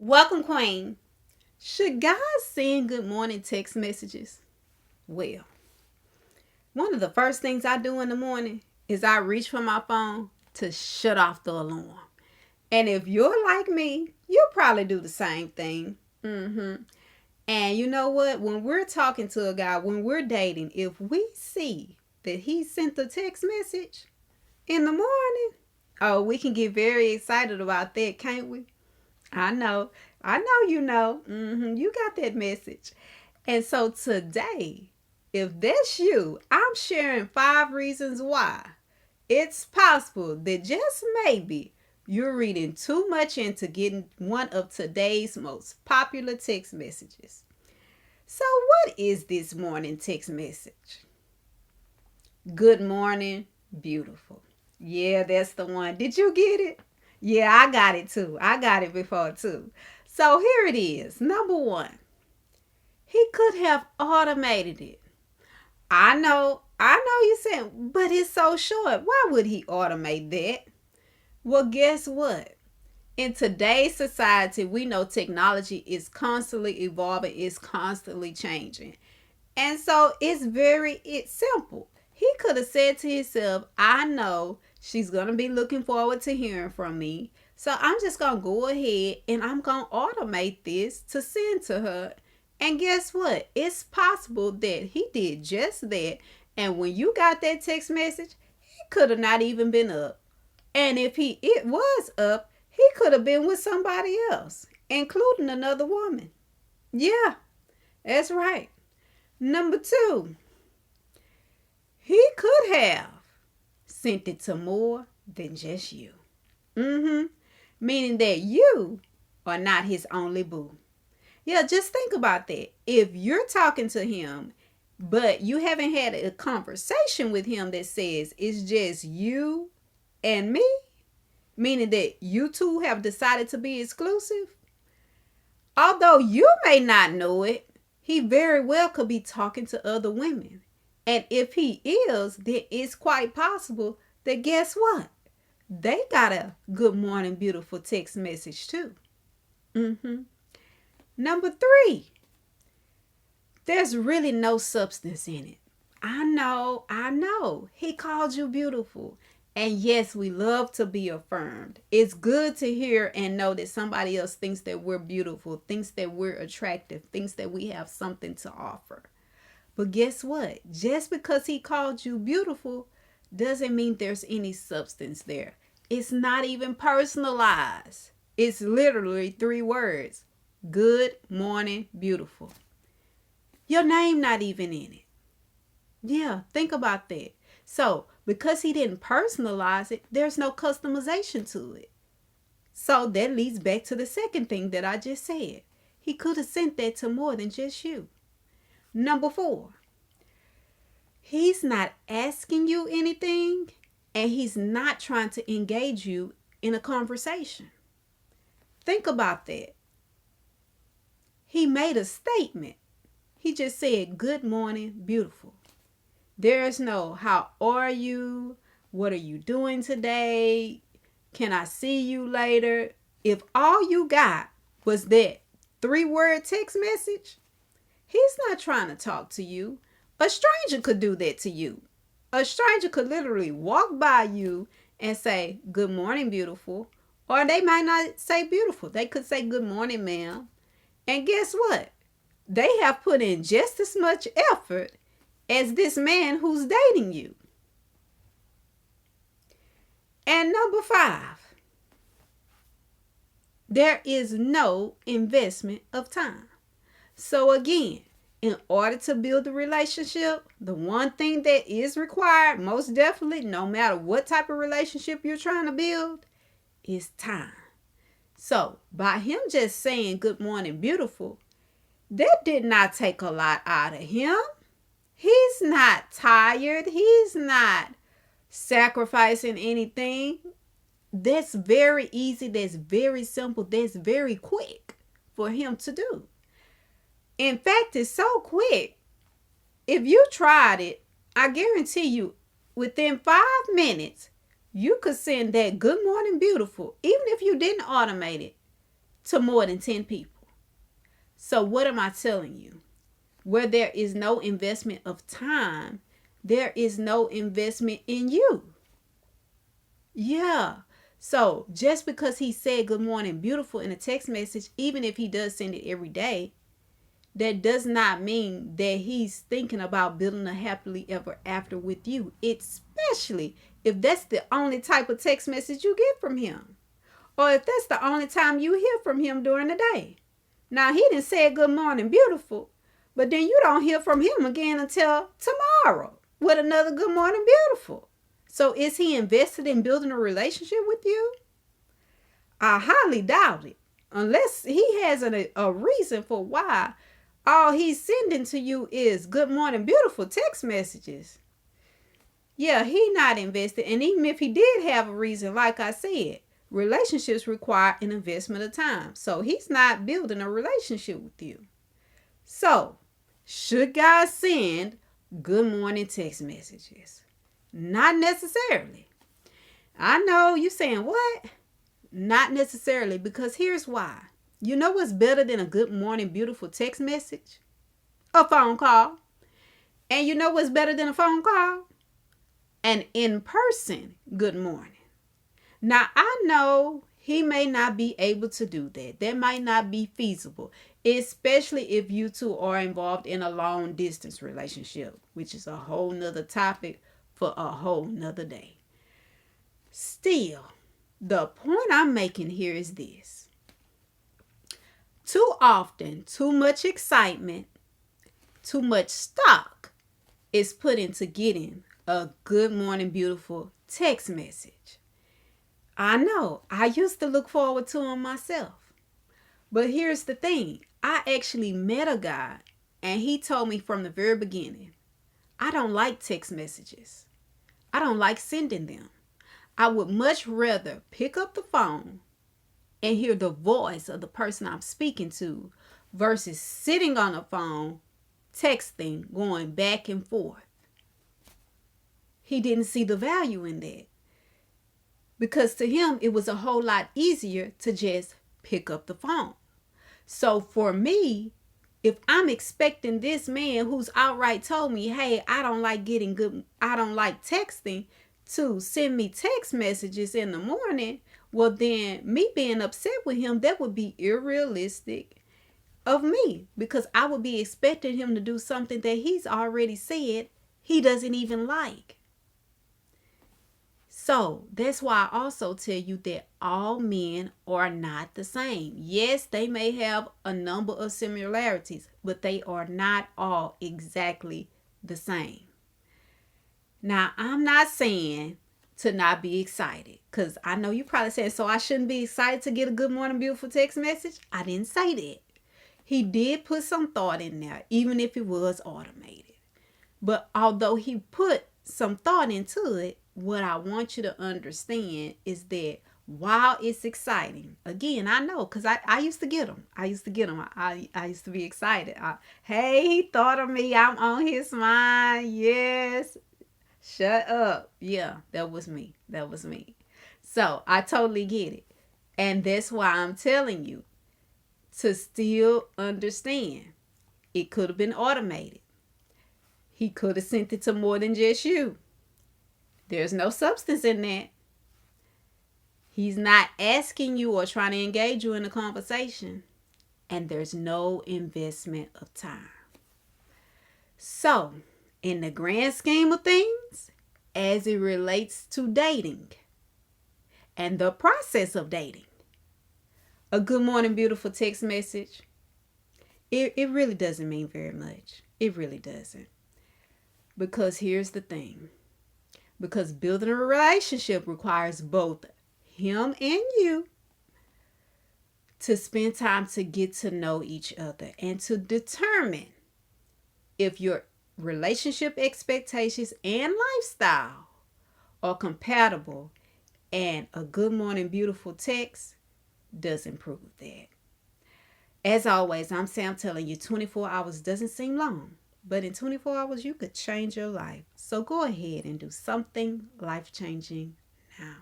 Welcome, Queen. Should guys send good morning text messages? Well, one of the first things I do in the morning is I reach for my phone to shut off the alarm. And if you're like me, you'll probably do the same thing. And you know what? When we're talking to a guy, when we're dating, if we see that he sent a text message in the morning, oh, we can get very excited about that, can't we? I know. I know you know. You got that message. And so today, if that's you, I'm sharing 5 reasons why it's possible that just maybe you're reading too much into getting one of today's most popular text messages. So, what is this morning text message? Good morning, beautiful. Yeah, that's the one. Did you get it? Yeah, I got it too. I got it before too. So here it is. Number one, he could have automated it. I know you said, but it's so short. Why would he automate that? Well, guess what? In today's society, we know technology is constantly evolving, it's constantly changing. And so it's simple. He could have said to himself, I know she's going to be looking forward to hearing from me. So I'm just going to go ahead and I'm going to automate this to send to her. And guess what? It's possible that he did just that. And when you got that text message, he could have not even been up. And if it was up, he could have been with somebody else, including another woman. Yeah, that's right. Number two, he could have sent it to more than just you. Meaning that you are not his only boo. Yeah, just think about that. If you're talking to him, but you haven't had a conversation with him that says it's just you and me, meaning that you two have decided to be exclusive, although you may not know it, he very well could be talking to other women. And if he is, then it's quite possible that guess what? They got a good morning, beautiful text message too. Number three, there's really no substance in it. I know. He called you beautiful. And yes, we love to be affirmed. It's good to hear and know that somebody else thinks that we're beautiful, thinks that we're attractive, thinks that we have something to offer. But guess what? Just because he called you beautiful doesn't mean there's any substance there. It's not even personalized. It's literally 3 words. Good morning, beautiful. Your name not even in it. Yeah, think about that. So, because he didn't personalize it, there's no customization to it. So, that leads back to the second thing that I just said. He could have sent that to more than just you. Number four, he's not asking you anything and he's not trying to engage you in a conversation. Think about that. He made a statement. He just said, good morning, beautiful. There's no, how are you? What are you doing today? Can I see you later? If all you got was that 3 word text message, he's not trying to talk to you. A stranger could do that to you. A stranger could literally walk by you and say, good morning, beautiful. Or they might not say beautiful. They could say, good morning, ma'am. And guess what? They have put in just as much effort as this man who's dating you. And number five, there is no investment of time. So again, in order to build a relationship, the one thing that is required, most definitely, no matter what type of relationship you're trying to build, is time. So by him just saying good morning, beautiful, that did not take a lot out of him. He's not tired. He's not sacrificing anything. That's very easy. That's very simple. That's very quick for him to do. In fact, it's so quick. If you tried it, I guarantee you, within 5 minutes, you could send that good morning, beautiful, even if you didn't automate it, to more than 10 people. So what am I telling you? Where there is no investment of time, there is no investment in you. Yeah. So just because he said good morning beautiful in a text message, even if he does send it every day, that does not mean that he's thinking about building a happily ever after with you, especially if that's the only type of text message you get from him, or if that's the only time you hear from him during the day. Now, he didn't say good morning beautiful, but then you don't hear from him again until tomorrow with another good morning beautiful. So is he invested in building a relationship with you? I highly doubt it, unless he has a reason for why all he's sending to you is good morning beautiful text messages. Yeah, he not invested. And even if he did have a reason, like I said, relationships require an investment of time. So he's not building a relationship with you. So should God send good morning text messages? Not necessarily. I know you're saying, what? Not necessarily, because here's why. You know what's better than a good morning beautiful text message? A phone call. And you know what's better than a phone call? An in-person good morning. Now, I know he may not be able to do that. That might not be feasible, especially if you two are involved in a long distance relationship, which is a whole nother topic for a whole nother day. Still, the point I'm making here is this. Too often, too much excitement, too much stock is put into getting a good morning beautiful text message. I know, I used to look forward to them myself. But here's the thing. I actually met a guy and he told me from the very beginning, I don't like text messages. I don't like sending them. I would much rather pick up the phone and hear the voice of the person I'm speaking to versus sitting on the phone, texting, going back and forth. He didn't see the value in that. Because to him, it was a whole lot easier to just pick up the phone. So for me, if I'm expecting this man who's outright told me, hey, I don't like texting, to send me text messages in the morning, well then me being upset with him, that would be unrealistic of me, because I would be expecting him to do something that he's already said he doesn't even like. So that's why I also tell you that all men are not the same. Yes, they may have a number of similarities, but they are not all exactly the same. Now, I'm not saying to not be excited, because I know you probably said, so I shouldn't be excited to get a good morning beautiful text message. I didn't say that. He did put some thought in there, even if it was automated. But although he put some thought into it, what I want you to understand is that while it's exciting, again, I know, because I used to get them. I used to be excited. Hey, he thought of me. I'm on his mind. Yes. Shut up. Yeah, that was me. So I totally get it. And that's why I'm telling you to still understand. It could have been automated. He could have sent it to more than just you. There's no substance in that. He's not asking you or trying to engage you in a conversation. And there's no investment of time. So, in the grand scheme of things, as it relates to dating and the process of dating, a good morning beautiful text message, it really doesn't mean very much. It really doesn't. Because here's the thing. Because building a relationship requires both him and you to spend time to get to know each other and to determine if your relationship expectations and lifestyle are compatible, and a good morning beautiful text doesn't prove that. As always, I'm Sam telling you 24 hours doesn't seem long, but in 24 hours you could change your life. So go ahead and do something life-changing now.